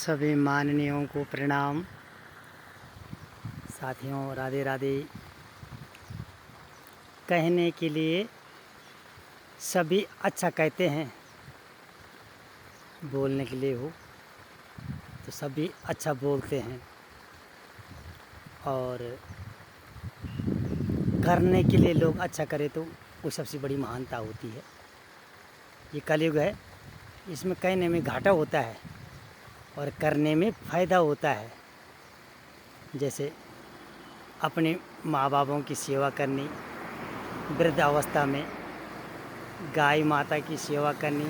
सभी माननीयों को प्रणाम। साथियों राधे राधे। कहने के लिए सभी अच्छा कहते हैं, बोलने के लिए हो तो सभी अच्छा बोलते हैं, और करने के लिए लोग अच्छा करे तो वो सबसे बड़ी महानता होती है। ये कलयुग है, इसमें कहने में घाटा होता है और करने में फ़ायदा होता है। जैसे अपने माँ बापों की सेवा करनी, वृद्ध अवस्था में गाय माता की सेवा करनी।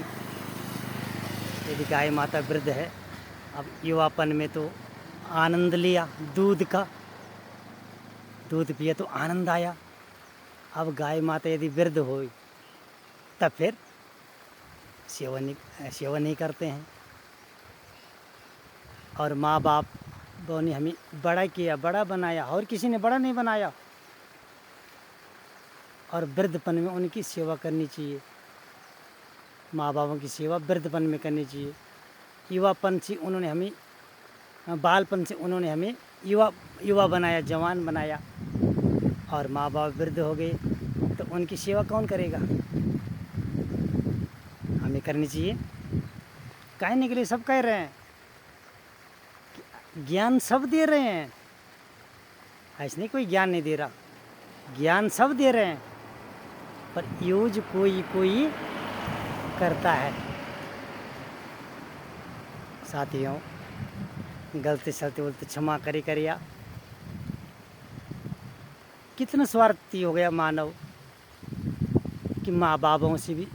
यदि गाय माता वृद्ध है, अब युवापन में तो आनंद लिया दूध का, दूध पिया तो आनंद आया। अब गाय माता यदि वृद्ध हो तब फिर सेवा नहीं करते हैं। और माँ बाप ने हमें बड़ा किया, बड़ा बनाया, और किसी ने बड़ा नहीं बनाया। और वृद्धपन में उनकी सेवा करनी चाहिए। माँ बापों की सेवा वृद्धपन में करनी चाहिए। युवापन से उन्होंने हमें, बालपन से उन्होंने हमें युवा बनाया, जवान बनाया। और माँ बाप वृद्ध हो गए तो उनकी सेवा कौन करेगा? हमें करनी चाहिए। कहने के लिए सब कह रहे हैं, ज्ञान सब दे रहे हैं, ऐसे नहीं कोई ज्ञान नहीं दे रहा, ज्ञान सब दे रहे हैं, पर यूज कोई कोई करता है। साथियों, गलती सलती बोलते क्षमा करिया। कितना स्वार्थी हो गया मानव कि माँ बापों से भी,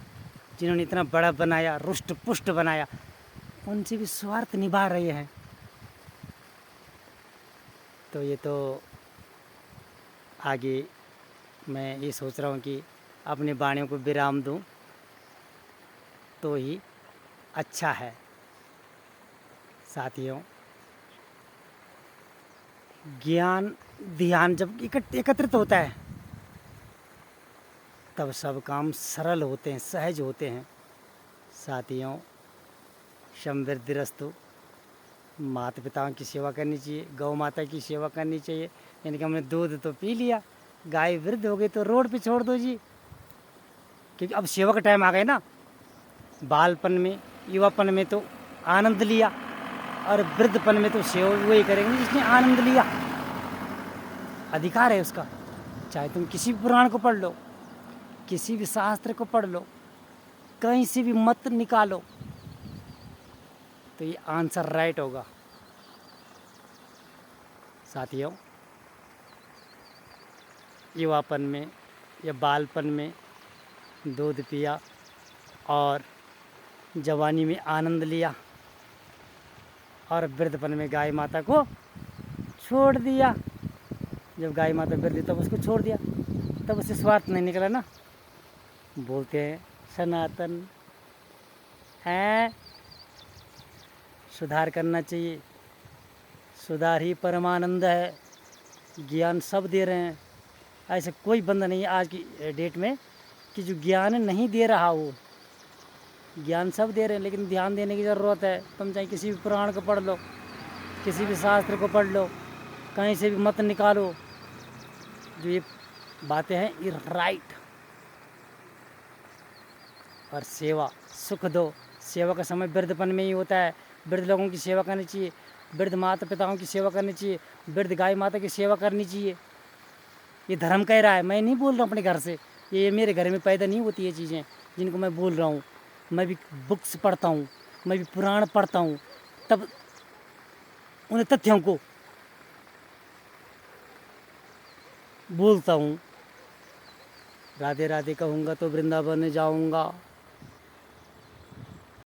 जिन्होंने इतना बड़ा बनाया, रुष्ट पुष्ट बनाया, उनसे भी स्वार्थ निभा रहे हैं। तो ये तो आगे मैं ये सोच रहा हूँ कि अपनी वाणियों को विराम दूँ तो ही अच्छा है। साथियों, ज्ञान ध्यान जब एकत्रित होता है तब सब काम सरल होते हैं, सहज होते हैं। साथियों, समृद्धिरस्तु। माता पिताओं की सेवा करनी चाहिए, गौ माता की सेवा करनी चाहिए। यानी कि हमने दूध तो पी लिया, गाय वृद्ध हो गई तो रोड पे छोड़ दो जी, क्योंकि अब सेवा का टाइम आ गया ना। बालपन में, युवापन में तो आनंद लिया, और वृद्धपन में तो सेवा वही करेंगे जिसने आनंद लिया। अधिकार है उसका। चाहे तुम किसी भी पुराण को पढ़ लो, किसी भी शास्त्र को पढ़ लो, कहीं से भी मत निकालो तो ये आंसर राइट होगा। साथियों, युवापन में या बालपन में दूध पिया और जवानी में आनंद लिया, और वृद्धपन में गाय माता को छोड़ दिया। जब गाय माता वृद्ध थी तब उसको छोड़ दिया, तब उससे स्वार्थ नहीं निकला ना। बोलते हैं सनातन है, सुधार करना चाहिए। सुधार ही परमानंद है। ज्ञान सब दे रहे हैं, ऐसे कोई बंदा नहीं है आज की डेट में कि जो ज्ञान नहीं दे रहा हो। ज्ञान सब दे रहे हैं, लेकिन ध्यान देने की ज़रूरत है। तुम चाहे किसी भी पुराण को पढ़ लो, किसी भी शास्त्र को पढ़ लो, कहीं से भी मत निकालो। जो ये बातें हैं ये राइट। और सेवा सुख दो। सेवा का समय वृद्धपन में ही होता है। वृद्ध लोगों की सेवा करनी चाहिए, वृद्ध माता पिताओं की सेवा करनी चाहिए, वृद्ध गाय माता की सेवा करनी चाहिए। ये धर्म कह रहा है, मैं नहीं बोल रहा हूँ अपने घर से। ये मेरे घर में पैदा नहीं होती ये चीज़ें जिनको मैं बोल रहा हूँ। मैं भी बुक्स पढ़ता हूँ, मैं भी पुराण पढ़ता हूँ, तब उन तथ्यों को बोलता हूँ। राधे राधे कहूँगा तो वृंदावन जाऊँगा।